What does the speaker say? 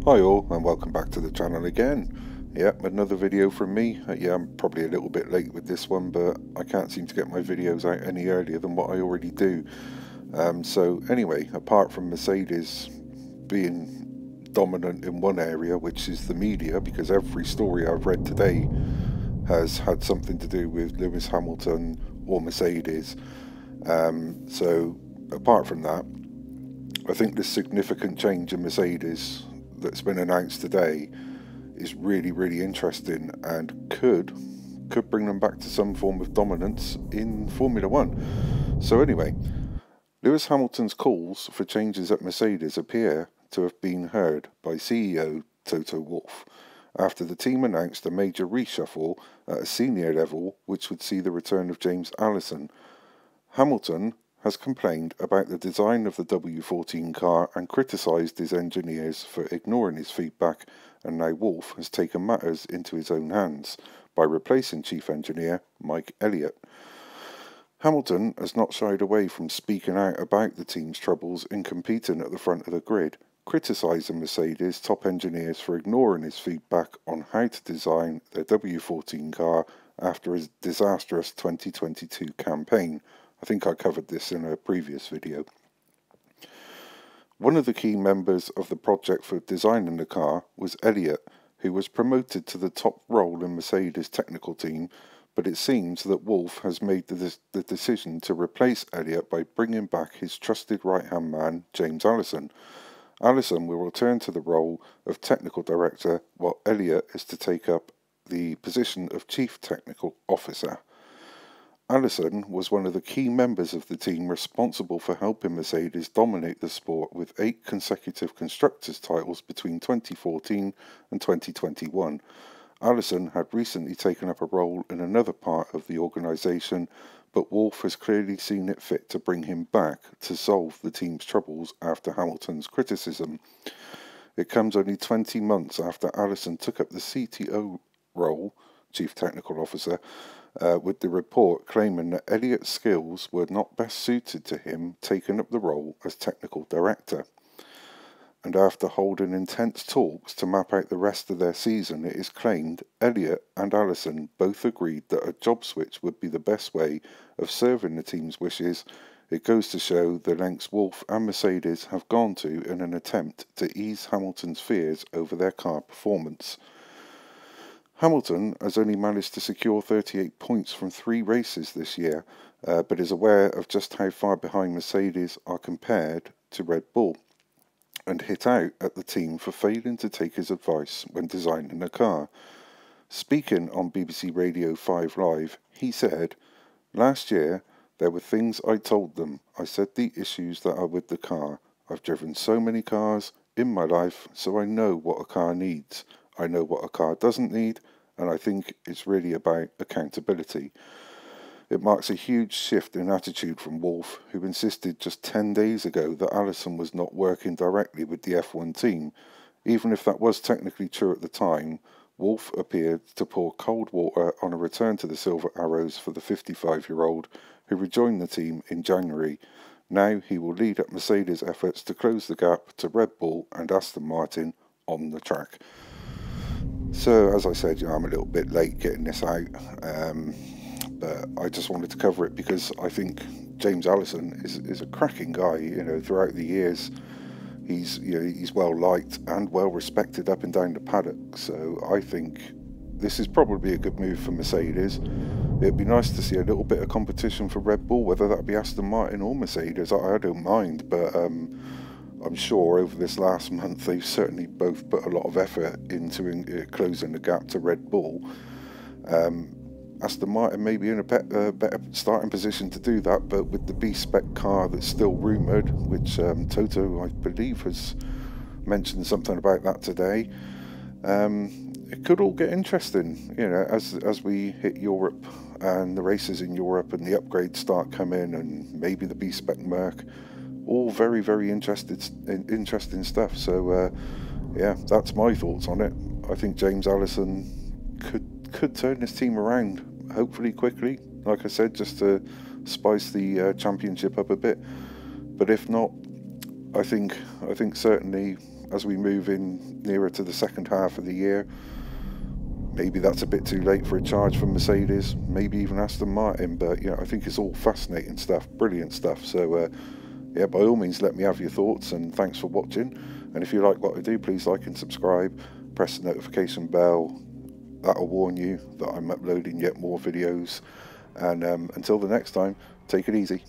Hi all, and welcome back to the channel again. Yep, another video from me. Yeah, I'm probably a little bit late with this one, but I can't seem to get my videos out any earlier than what I already do. So anyway, apart from Mercedes being dominant in one area, which is the media, because every story I've read today has had something to do with Lewis Hamilton or Mercedes. So apart from that, I think the significant change in Mercedes that's been announced today is really interesting and could bring them back to some form of dominance in Formula One. So anyway, Lewis Hamilton's calls for changes at Mercedes appear to have been heard by CEO Toto Wolff after the team announced a major reshuffle at a senior level which would see the return of James Allison. Hamilton has complained about the design of the W14 car and criticised his engineers for ignoring his feedback, and now Wolff has taken matters into his own hands by replacing chief engineer Mike Elliott. Hamilton has not shied away from speaking out about the team's troubles in competing at the front of the grid, criticising Mercedes top engineers for ignoring his feedback on how to design their W14 car after his disastrous 2022 campaign. I think I covered this in a previous video. One of the key members of the project for designing the car was Elliott, who was promoted to the top role in Mercedes' technical team, but it seems that Wolff has made the decision to replace Elliott by bringing back his trusted right-hand man, James Allison. Allison will return to the role of technical director, while Elliott is to take up the position of chief technical officer. Allison was one of the key members of the team responsible for helping Mercedes dominate the sport with 8 consecutive constructors' titles between 2014 and 2021. Allison had recently taken up a role in another part of the organisation, but Wolff has clearly seen it fit to bring him back to solve the team's troubles after Hamilton's criticism. It comes only 20 months after Allison took up the CTO role, Chief Technical Officer, with the report claiming that Elliott's skills were not best suited to him taking up the role as technical director. And after holding intense talks to map out the rest of their season, it is claimed Elliott and Allison both agreed that a job switch would be the best way of serving the team's wishes. It goes to show the lengths Wolff and Mercedes have gone to in an attempt to ease Hamilton's fears over their car performance. Hamilton has only managed to secure 38 points from 3 races this year, but is aware of just how far behind Mercedes are compared to Red Bull, and hit out at the team for failing to take his advice when designing the car. Speaking on BBC Radio 5 Live, he said, "Last year, there were things I told them. I said the issues that are with the car. I've driven so many cars in my life, so I know what a car needs. I know what a car doesn't need, and I think it's really about accountability." It marks a huge shift in attitude from Wolff, who insisted just 10 days ago that Allison was not working directly with the F1 team. Even if that was technically true at the time, Wolff appeared to pour cold water on a return to the Silver Arrows for the 55-year-old, who rejoined the team in January. Now he will lead up Mercedes' efforts to close the gap to Red Bull and Aston Martin on the track. So, as I said, I'm a little bit late getting this out, but I just wanted to cover it because I think James Allison is a cracking guy. Throughout the years, he's well liked and well respected up and down the paddock. So I think this is probably a good move for Mercedes. It'd be nice to see a little bit of competition for Red Bull, whether that be Aston Martin or Mercedes. I don't mind, but I'm sure over this last month they've certainly both put a lot of effort into closing the gap to Red Bull. Aston Martin may be in a better starting position to do that, but with the B-spec car that's still rumoured, which Toto, I believe, has mentioned something about that today, it could all get interesting, as we hit Europe and the races in Europe and the upgrades start coming, and maybe the B-spec Merc. All very interesting stuff. So yeah, that's my thoughts on it. I think James Allison could turn this team around, hopefully quickly, like I said, just to spice the championship up a bit. But if not, I think certainly as we move in nearer to the second half of the year. Maybe that's a bit too late for a charge from Mercedes, maybe even Aston Martin, but yeah, I think it's all fascinating stuff, brilliant stuff. So yeah, by all means, let me have your thoughts, and thanks for watching. And if you like what I do, please like and subscribe, press the notification bell, that'll warn you that I'm uploading yet more videos. And until the next time, take it easy.